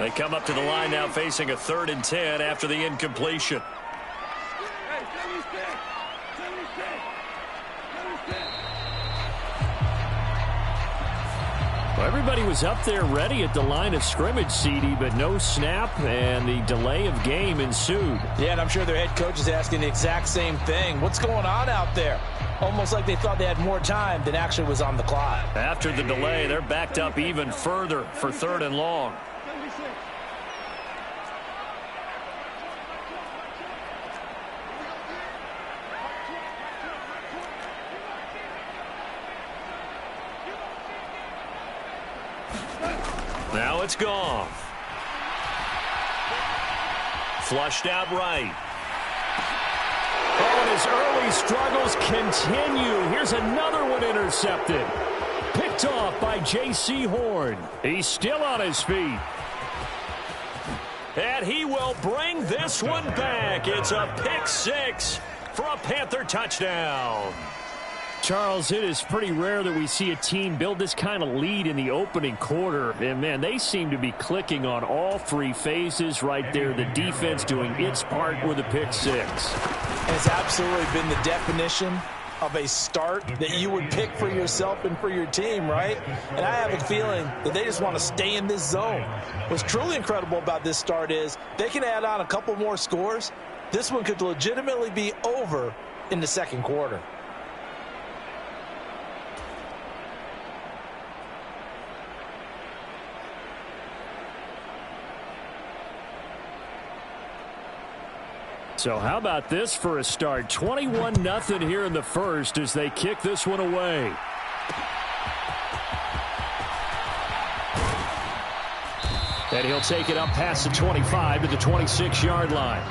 They come up to the line now facing a 3rd and 10 after the incompletion. Well, everybody was up there ready at the line of scrimmage, CD, but no snap, and the delay of game ensued. Yeah, and I'm sure their head coach is asking the exact same thing. What's going on out there? Almost like they thought they had more time than actually was on the clock. After the delay, they're backed up even further for 3rd and long. Now it's gone. Flushed out right. Oh, and his early struggles continue. Here's another one intercepted. Picked off by J.C. Horn. He's still on his feet. And he will bring this one back. It's a pick 6 for a Panther touchdown. Charles, it is pretty rare that we see a team build this kind of lead in the opening quarter. And, man, they seem to be clicking on all 3 phases right there. The defense doing its part with a pick 6. It's absolutely been the definition of a start that you would pick for yourself and for your team, right? And I have a feeling that they just want to stay in this zone. What's truly incredible about this start is they can add on a couple more scores. This one could legitimately be over in the second quarter. So how about this for a start? 21-0 here in the first as they kick this one away. And he'll take it up past the 25 to the 26-yard line.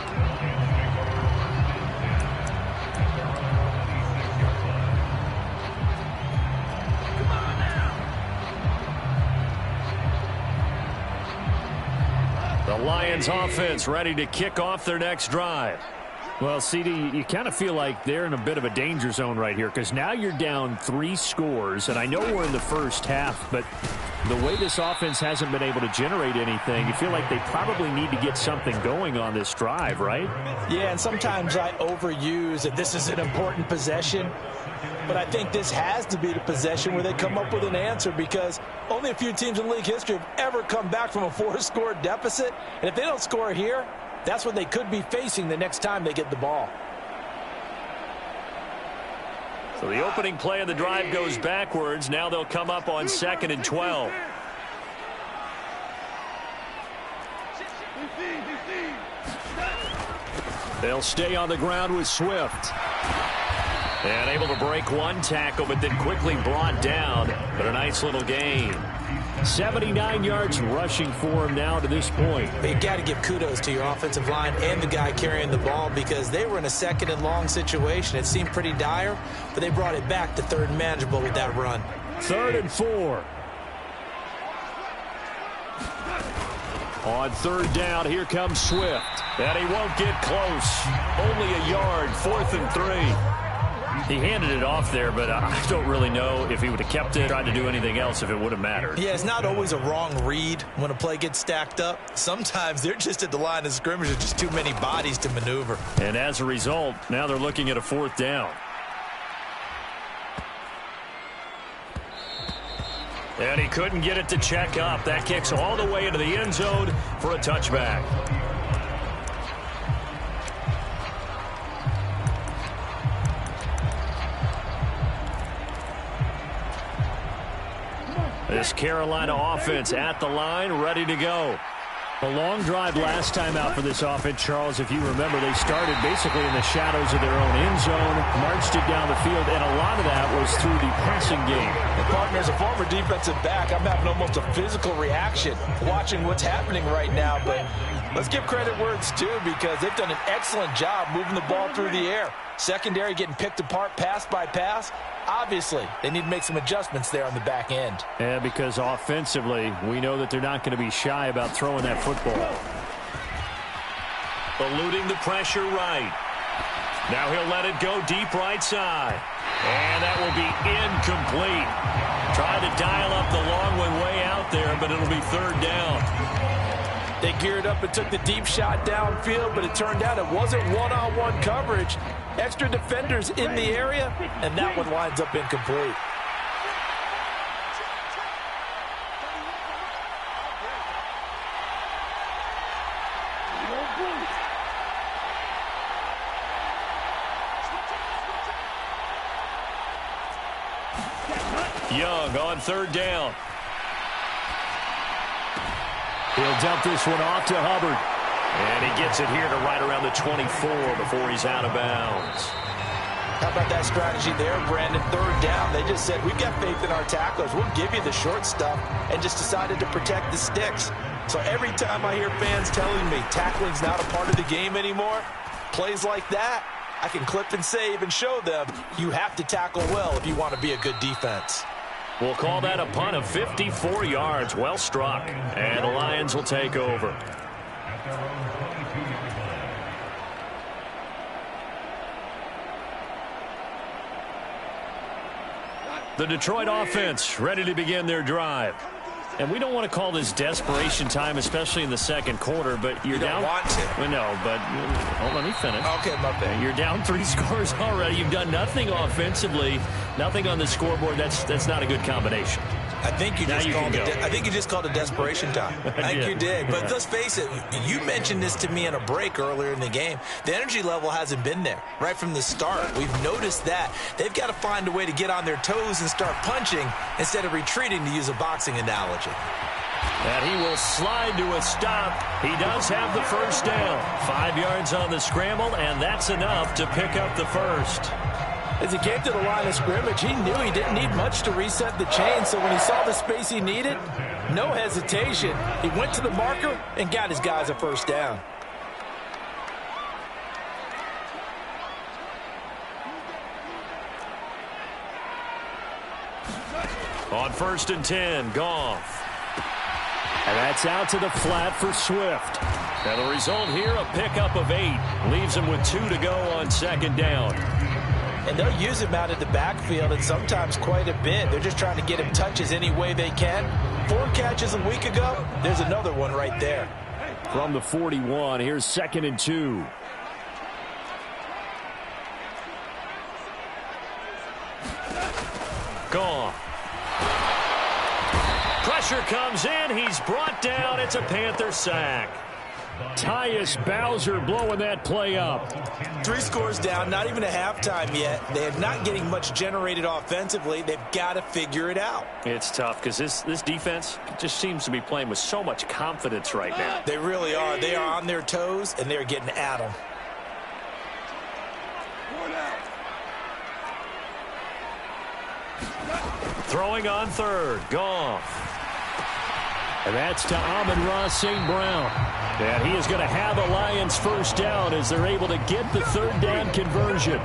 The Lions offense ready to kick off their next drive. Well, CD, you kind of feel like they're in a bit of a danger zone right here because now you're down 3 scores, and I know we're in the first half, but the way this offense hasn't been able to generate anything, you feel like they probably need to get something going on this drive, right? Yeah, and sometimes I overuse that this is an important possession. But I think this has to be the possession where they come up with an answer because only a few teams in league history have ever come back from a 4-score deficit. And if they don't score here, that's what they could be facing the next time they get the ball. So the opening play of the drive goes backwards. Now they'll come up on 2nd and 12. They'll stay on the ground with Swift. And able to break one tackle, but then quickly brought down. But a nice little gain. 79 yards rushing for him now to this point. But you got to give kudos to your offensive line and the guy carrying the ball because they were in a 2nd and long situation. It seemed pretty dire, but they brought it back to 3rd and manageable with that run. 3rd and 4. On 3rd down, here comes Swift. And he won't get close. Only a yard, 4th and 3. He handed it off there, but I don't really know if he would have kept it, tried to do anything else, if it would have mattered. Yeah, it's not always a wrong read when a play gets stacked up. Sometimes they're just at the line of scrimmage. There's just too many bodies to maneuver. And as a result, now they're looking at a 4th down. And he couldn't get it to check up. That kicks all the way into the end zone for a touchback. This Carolina offense at the line, ready to go. A long drive last time out for this offense, Charles. If you remember, they started basically in the shadows of their own end zone, marched it down the field, and a lot of that was through the passing game. Partner, as a former defensive back, I'm having almost a physical reaction watching what's happening right now. But let's give credit where it's due because they've done an excellent job moving the ball through the air. Secondary getting picked apart pass by pass. Obviously, they need to make some adjustments there on the back end. Yeah, because offensively, we know that they're not going to be shy about throwing that football. Eluding the pressure right. Now he'll let it go deep right side. And that will be incomplete. Trying to dial up the long one way out there, but it'll be 3rd down. They geared up and took the deep shot downfield, but it turned out it wasn't one-on-one coverage. Extra defenders in the area, and that one winds up incomplete. Young on third down. He'll dump this one off to Hubbard. And he gets it here to right around the 24 before he's out of bounds. How about that strategy there, Brandon? Third down, they just said, we've got faith in our tacklers. We'll give you the short stuff, and just decided to protect the sticks. So every time I hear fans telling me tackling's not a part of the game anymore, plays like that, I can clip and save and show them you have to tackle well if you want to be a good defense. We'll call that a punt of 54 yards. Well struck. And the Lions will take over. The Detroit offense ready to begin their drive. And we don't want to call this desperation time, especially in the second quarter, but you're down. You don't want to. Well, no, but let me finish. Okay, my bad. You're down 3 scores already. You've done nothing offensively, nothing on the scoreboard. That's not a good combination. I think you just called it desperation time. I think you did. But let's face it, you mentioned this to me in a break earlier in the game. The energy level hasn't been there right from the start. We've noticed that. They've got to find a way to get on their toes and start punching instead of retreating, to use a boxing analogy. And he will slide to a stop. He does have the first down. 5 yards on the scramble, and that's enough to pick up the first. As he came to the line of scrimmage, he knew he didn't need much to reset the chain, so when he saw the space he needed, no hesitation. He went to the marker and got his guys a first down. On 1st and 10, Goff. And that's out to the flat for Swift. And the result here, a pickup of 8. Leaves him with 2 to go on 2nd down. And they'll use him out in the backfield, and sometimes quite a bit. They're just trying to get him touches any way they can. 4 catches a week ago. There's another one right there. From the 41, here's 2nd and 2. Gone. Pressure comes in. He's brought down. It's a Panther sack. Tyus Bowser blowing that play up. 3 scores down, not even a halftime yet. They are not getting much generated offensively. They've got to figure it out. It's tough because this defense just seems to be playing with so much confidence right now. They really are. They are on their toes, and they're getting at them. Throwing on 3rd, Goff. And that's to Amon-Ra St. Brown. And he is going to have a Lions first down as they're able to get the 3rd down conversion.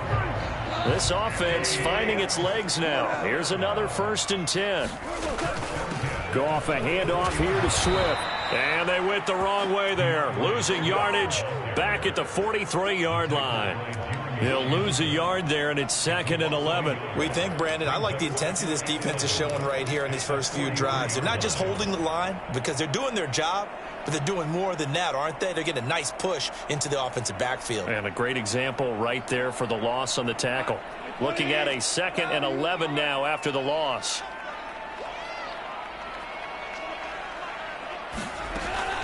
This offense finding its legs now. Here's another 1st and 10. Goff, a handoff here to Swift. And they went the wrong way there. Losing yardage back at the 43-yard line. He'll lose a yard there, and it's 2nd and 11. We think, Brandon, I like the intensity this defense is showing right here in these first few drives. They're not just holding the line because they're doing their job, but they're doing more than that, aren't they? They're getting a nice push into the offensive backfield. And a great example right there for the loss on the tackle. Looking at a 2nd and 11 now after the loss.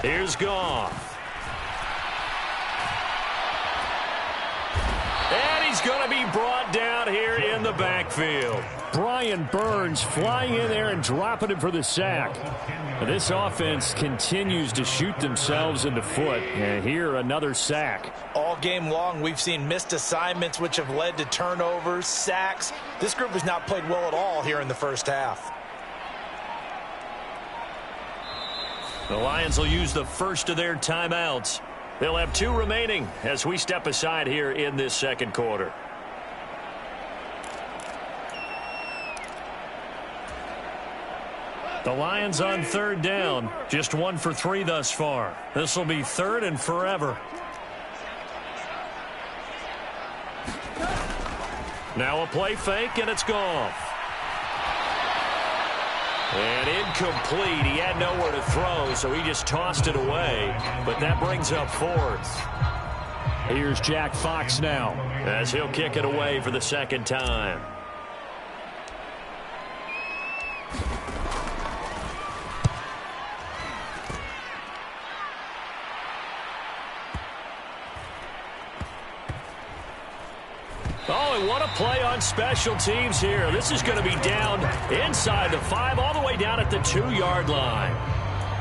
Here's Goff. And he's going to be brought down here in the backfield. Brian Burns flying in there and dropping him for the sack. This offense continues to shoot themselves in the foot. And here, another sack. All game long, we've seen missed assignments, which have led to turnovers, sacks. This group has not played well at all here in the first half. The Lions will use the first of their timeouts. They'll have 2 remaining as we step aside here in this second quarter. The Lions on 3rd down. Just 1 for 3 thus far. This will be 3rd and forever. Now a play fake, and it's Goff. And incomplete. He had nowhere to throw, so he just tossed it away. But that brings up fourth. Here's Jack Fox now, as he'll kick it away for the second time. Oh, and what a play on special teams here. This is going to be down inside the 5, all the way down at the 2-yard line.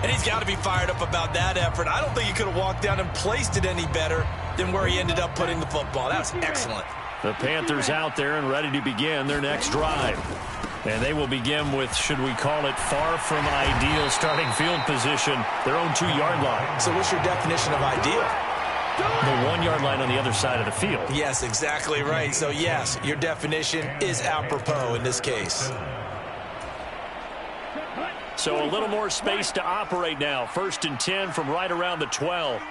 And he's got to be fired up about that effort. I don't think he could have walked down and placed it any better than where he ended up putting the football. That was excellent. The Panthers out there and ready to begin their next drive. And they will begin with, should we call it, far from ideal starting field position, their own 2-yard line. So what's your definition of ideal? The 1-yard line on the other side of the field. Yes, exactly right. So, yes, your definition is apropos in this case. So a little more space to operate now. 1st and 10 from right around the 12.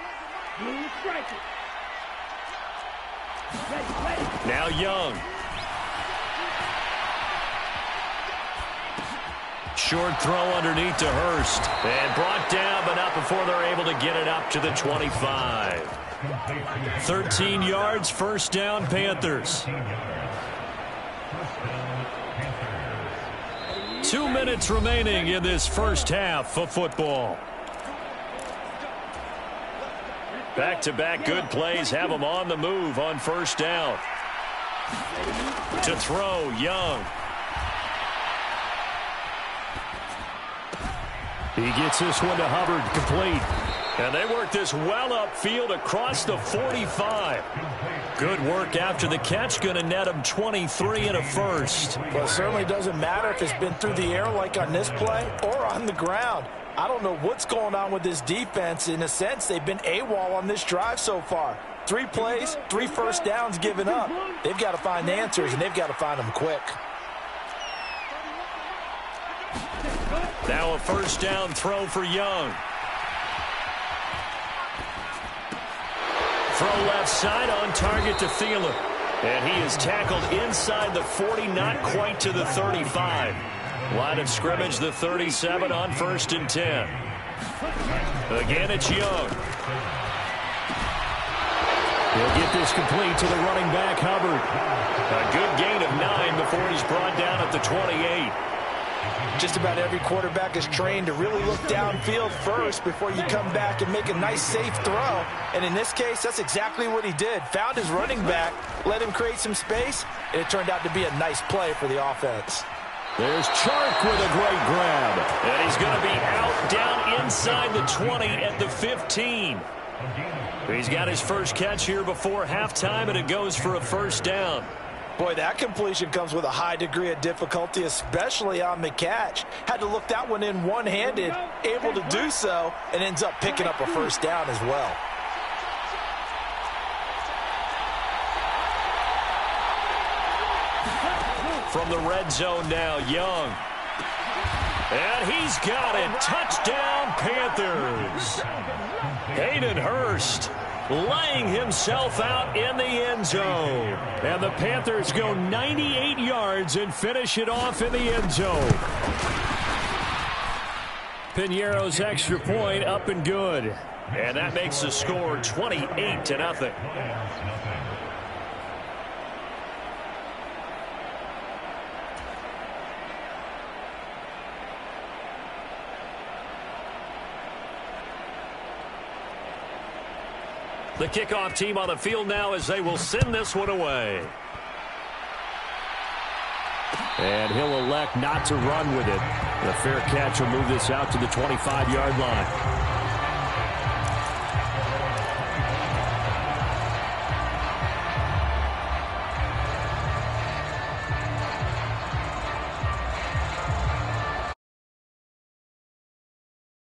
Now Young. Short throw underneath to Hurst. And brought down, but not before they're able to get it up to the 25. 13 yards, first down, Panthers. 2 minutes remaining in this first half of football. Back-to-back good plays have them on the move on first down. To throw, Young. He gets this one to Hubbard, complete. And they work this well upfield across the 45. Good work after the catch, going to net them 23 and a first. Well, it certainly doesn't matter if it's been through the air like on this play or on the ground. I don't know what's going on with this defense. In a sense, they've been AWOL on this drive so far. 3 plays, 3 first downs given up. They've got to find answers, and they've got to find them quick. Now a first down throw for Young. Throw left side on target to Thielen. And he is tackled inside the 40, not quite to the 35. Line of scrimmage, the 37 on 1st and 10. Again, it's Young. He'll get this complete to the running back, Hubbard. A good gain of 9 before he's brought down at the 28. Just about every quarterback is trained to really look downfield first before you come back and make a nice, safe throw. And in this case, that's exactly what he did. Found his running back, let him create some space, and it turned out to be a nice play for the offense. There's Chark with a great grab. And he's going to be out down inside the 20 at the 15. He's got his first catch here before halftime, and it goes for a first down. Boy, that completion comes with a high degree of difficulty, especially on the catch. Had to look that one in one-handed, able to do so, and ends up picking up a first down as well. From the red zone now, Young. And he's got it. Touchdown, Panthers. Hayden Hurst laying himself out in the end zone. And the Panthers go 98 yards and finish it off in the end zone. Piñeiro's extra point up and good. And that makes the score 28-0. The kickoff team on the field now as they will send this one away. And he'll elect not to run with it. The fair catch will move this out to the 25-yard line.